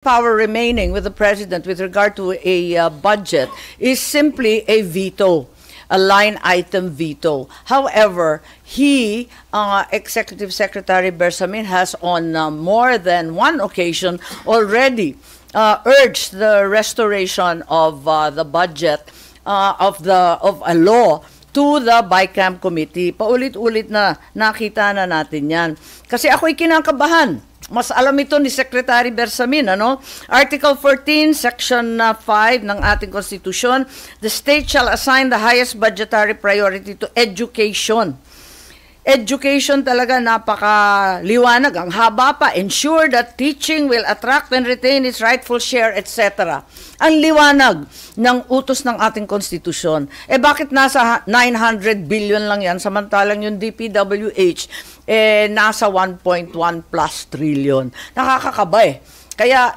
Power remaining with the president with regard to a budget is simply a veto, a line item veto. However, Executive Secretary Bersamin has on more than one occasion already urged the restoration of the budget of a law to the BICAM committee. Paulit-ulit na nakita na natin yan. Kasi ako'y kinakabahan. Mas alam ito ni Secretary Bersamin, ano? Article 14, Section 5 ng ating Konstitusyon, the state shall assign the highest budgetary priority to education. Education talaga napakaliwanag. Ang haba pa, ensure that teaching will attract and retain its rightful share, etc. Ang liwanag ng utos ng ating konstitusyon. Bakit nasa 900 billion lang yan, samantalang yung DPWH, nasa 1.1 plus trillion. Nakakakaba. Kaya,